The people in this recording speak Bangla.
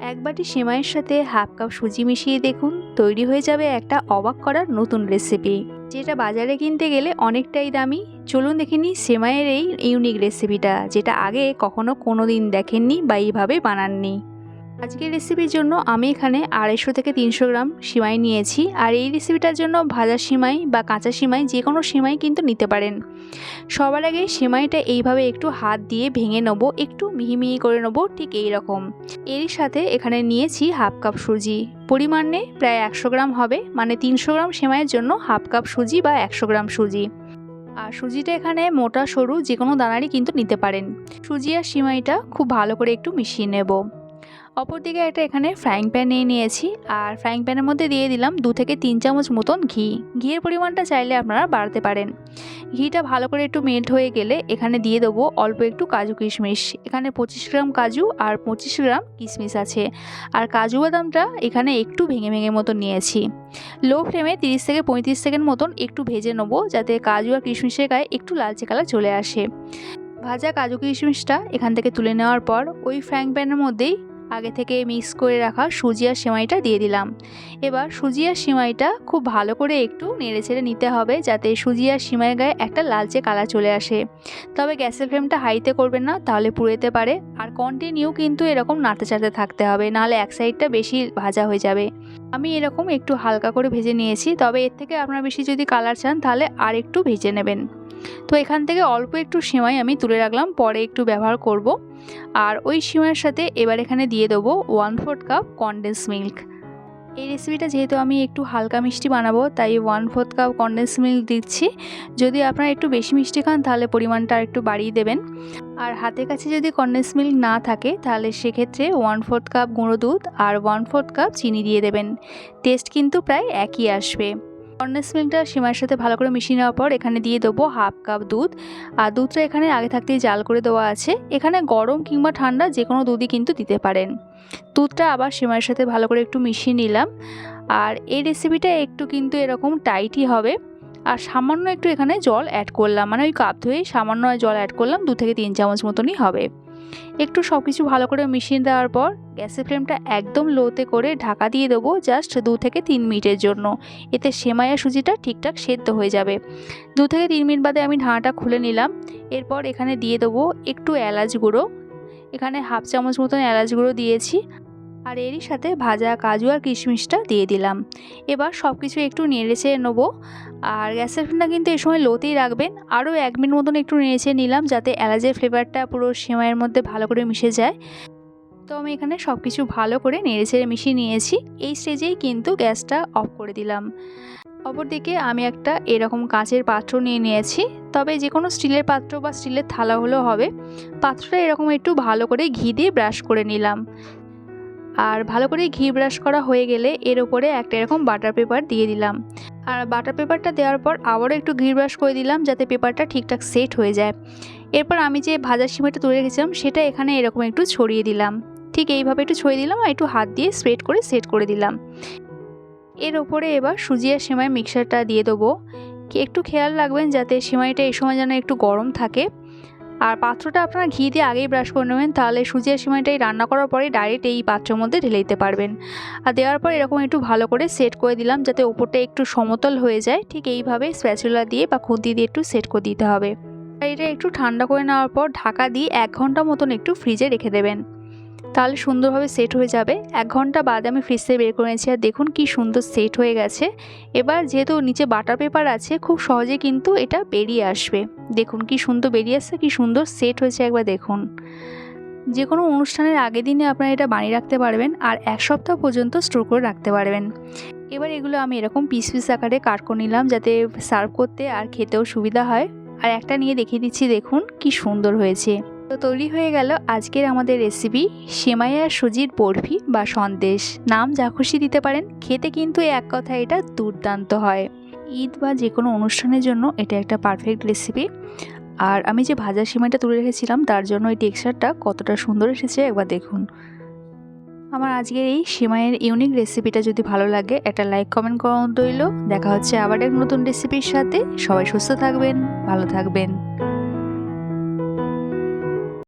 এক বাটি সেমাইয়ের সাথে হাফ কাপ সুজি মিশিয়ে দেখুন, তৈরি হয়ে যাবে একটা অবাক করার নতুন রেসিপি, যেটা বাজারে কিনতে গেলে অনেকটাই দামি। চলুন দেখে নিই সেমাইয়ের এই ইউনিক রেসিপিটা, যেটা আগে কখনো কোনো দিন দেখেননি বা এইভাবে বানাননি। আজকের রেসিপির জন্য আমি এখানে 250 থেকে 300 গ্রাম সিমাই নিয়েছি। আর এই রেসিপিটার জন্য ভাজা সিমাই বা কাঁচা সিমাই যে কোনো সিমাই কিন্তু নিতে পারেন। সবার আগে সিমাইটা এইভাবে একটু হাত দিয়ে ভেঙে নেবো, একটু মিহি মিহি করে নেবো, ঠিক এই রকম। এরই সাথে এখানে নিয়েছি হাফ কাপ সুজি, পরিমাণে প্রায় 100 গ্রাম হবে, মানে 300 গ্রাম সিমাইয়ের জন্য হাফ কাপ সুজি বা 100 গ্রাম সুজি। আর সুজিটা এখানে মোটা সরু যে কোনো দানারই কিন্তু নিতে পারেন। সুজি আর সিমাইটা খুব ভালো করে একটু মিশিয়ে নেব। অপরদিকে একটা এখানে ফ্রাইং প্যান নিয়ে নিয়েছি, আর ফ্রাইং প্যানের মধ্যে দিয়ে দিলাম 2 থেকে 3 চামচ মতন ঘি। ঘিয়ের পরিমাণটা চাইলে আপনারা বাড়াতে পারেন। ঘিটা ভালো করে একটু মেল্ট হয়ে গেলে এখানে দিয়ে দেবো অল্প একটু কাজু কিশমিশ। এখানে 25 গ্রাম কাজু আর 25 গ্রাম কিশমিশ আছে। আর কাজু বাদামটা এখানে একটু ভেঙে ভেঙে মতন নিয়েছি। লো ফ্লেমে 30 থেকে 35 সেকেন্ড মতন একটু ভেজে নেবো, যাতে কাজু আর কিশমিশের গায়ে একটু লালচে কালার চলে আসে। ভাজা কাজু কিশমিশটা এখান থেকে তুলে নেওয়ার পর ওই ফ্রাইং প্যানের মধ্যেই আগে থেকে মিক্স করে রাখা সুজি আর সেমাইটা দিয়ে দিলাম। এবার সুজি আর সেমাইটা খুব ভালো করে একটু নেড়েচেড়ে নিতে হবে, যাতে সুজি আর সেমাইয়ের গায়ে একটা লালচে কালার চলে আসে। তবে গ্যাসের ফ্লেমটা হাইতে করবেন না, তাহলে পুড়ে যেতে পারে। আর কন্টিনিউ কিন্তু এরকম নাড়তে থাকতে হবে, নাহলে এক সাইডটা বেশি ভাজা হয়ে যাবে। আমি এরকম একটু হালকা করে ভেজে নিয়েছি, তবে এর থেকে আপনারা বেশি যদি কালার চান তাহলে আর একটু ভেজে নেবেন। তো এখান থেকে অল্প একটু সেমাই আমি তুলে রাখলাম, পরে একটু ব্যবহার করব। আর ওই সিমাইয়ের সাথে এবার এখানে দিয়ে দেবো 1/4 কাপ কনডেন্স মিল্ক। এই রেসিপিটা যেহেতু আমি একটু হালকা মিষ্টি বানাবো, তাই 1/4 কাপ কনডেন্স মিল্ক দিচ্ছি। যদি আপনারা একটু বেশি মিষ্টি খান তাহলে পরিমাণটা আর একটু বাড়িয়ে দেবেন। আর হাতের কাছে যদি কনডেন্স মিল্ক না থাকে তাহলে সেক্ষেত্রে 1/4 কাপ গুঁড়ো দুধ আর 1/4 কাপ চিনি দিয়ে দেবেন। টেস্ট কিন্তু প্রায় একই আসবে। কনডেন্স মিল্কটা সিমাইয়ের সাথে ভালো করে মিশিয়ে নেওয়ার পর এখানে দিয়ে দেবো হাফ কাপ দুধ। আর দুধটা এখানে আগে থাকতেই জাল করে দেওয়া আছে। এখানে গরম কিংবা ঠান্ডা যে কোনো দুধই কিন্তু দিতে পারেন। দুধটা আবার সিমাইয়ের সাথে ভালো করে একটু মিশিয়ে নিলাম। আর এই রেসিপিটা একটু কিন্তু এরকম টাইটই হবে। আর সামান্য একটু এখানে জল অ্যাড করলাম, মানে ওই কাপ ধুয়েই সামান্য জল অ্যাড করলাম, 2 থেকে 3 চামচ মতনই হবে। একটু সব কিছু ভালো করে মিশিয়ে দেওয়ার পর গ্যাসের ফ্লেমটা একদম লোতে করে ঢাকা দিয়ে দেবো জাস্ট 2 থেকে 3 মিনিটের জন্য। এতে সেমাই আর সুজিটা ঠিকঠাক সেদ্ধ হয়ে যাবে। 2 থেকে 3 মিনিট বাদে আমি ঢাকাটা খুলে নিলাম। এরপর এখানে দিয়ে দেবো একটু এলাচ গুঁড়ো। এখানে হাফ চামচ মতন এলাচ গুঁড়ো দিয়েছি। আর এরই সাথে ভাজা কাজু আর কিশমিশটা দিয়ে দিলাম। এবার সব কিছু একটু নেড়েচেড়ে নেবো। আর গ্যাসের ফ্লেমটা কিন্তু এই সময় লোতেই রাখবেন। আরও 1 মিনিট মতন একটু নেড়েচেড়ে নিলাম, যাতে এলাচের ফ্লেভারটা পুরো সেমাইয়ের মধ্যে ভালো করে মিশে যায়। তো আমি এখানে সব কিছু ভালো করে নেড়েচেড়ে মিশিয়ে নিয়েছি। এই স্টেজেই কিন্তু গ্যাসটা অফ করে দিলাম। অপরদিকে আমি একটা এরকম কাঁচের পাত্র নিয়ে নিয়েছি, তবে যে কোনো স্টিলের পাত্র বা স্টিলের থালা হলেও হবে। পাত্রটা এরকম একটু ভালো করে ঘি দিয়ে ব্রাশ করে নিলাম। আর ভালো করে ঘি ব্রাশ করা হয়ে গেলে এর উপরে একটা এরকম বাটার পেপার দিয়ে দিলাম। আর বাটার পেপারটা দেওয়ার পর আবারও একটু ঘি ব্রাশ করে দিলাম, যাতে পেপারটা ঠিকঠাক সেট হয়ে যায়। এরপর আমি যে ভাজা সিমাইটা তুলে রেখেছিলাম সেটা এখানে এরকম একটু ছড়িয়ে দিলাম। ঠিক এইভাবে একটু ছড়িয়ে দিলাম, আর একটু হাত দিয়ে স্প্রেড করে সেট করে দিলাম। এর ওপরে এবার সুজি আর সেমাই মিক্সারটা দিয়ে দেবো। একটু খেয়াল রাখবেন যাতে সেমাইটা এই সময় যেন একটু গরম থাকে। আর পাত্রটা আপনারা ঘি দিয়ে আগেই ব্রাশ করে নেবেন, তাহলে সুজি আর সিমাইটাই রান্না করার পরে ডাইরেক্ট এই পাত্রের মধ্যে ঢেলে দিতে পারবেন। আর দেওয়ার পর এরকম একটু ভালো করে সেট করে দিলাম, যাতে ওপরটা একটু সমতল হয়ে যায়। ঠিক এইভাবে স্প্যাচুলা দিয়ে বা খুন্তি দিয়ে একটু সেট করে দিতে হবে। আর এটা একটু ঠান্ডা করে নেওয়ার পর ঢাকা দিয়ে 1 ঘন্টা মতন একটু ফ্রিজে রেখে দেবেন, তাহলে সুন্দরভাবে সেট হয়ে যাবে। 1 ঘন্টা বাদে আমি ফ্রিজ থেকে বের করে নিয়েছি, আর দেখুন কি সুন্দর সেট হয়ে গেছে। এবার যেহেতু নিচে বাটার পেপার আছে, খুব সহজে কিন্তু এটা বেরিয়ে আসবে। দেখুন কি সুন্দর বেরিয়ে আসছে, কি সুন্দর সেট হয়েছে, একবার দেখুন। যে কোনো অনুষ্ঠানের আগের দিনে আপনারা এটা বানিয়ে রাখতে পারবেন, আর 1 সপ্তাহ পর্যন্ত স্টোর করে রাখতে পারবেন। এবার এগুলো আমি এরকম পিস পিস আকারে কাট করে নিলাম, যাতে সার্ভ করতে আর খেতেও সুবিধা হয়। আর একটা নিয়ে দেখিয়ে দিচ্ছি, দেখুন কি সুন্দর হয়েছে। তো তৈরি হয়ে গেল আজকের আমাদের রেসিপি সেমাই আর সুজির বরফি বা সন্দেশ। নাম যা খুশি দিতে পারেন, খেতে কিন্তু এক কথায় এটা দুর্দান্ত হয়। ঈদ বা যে কোনো অনুষ্ঠানের জন্য এটা একটা পারফেক্ট রেসিপি। আর আমি যে ভাজা সেমাইটা তুলে রেখেছিলাম তার জন্য এই টেক্সচারটা কতটা সুন্দর এসেছে একবার দেখুন। আমার আজকের এই সেমাইয়ের ইউনিক রেসিপিটা যদি ভালো লাগে, একটা লাইক কমেন্ট করুন রইল। দেখা হচ্ছে আবার এক নতুন রেসিপির সাথে। সবাই সুস্থ থাকবেন, ভালো থাকবেন।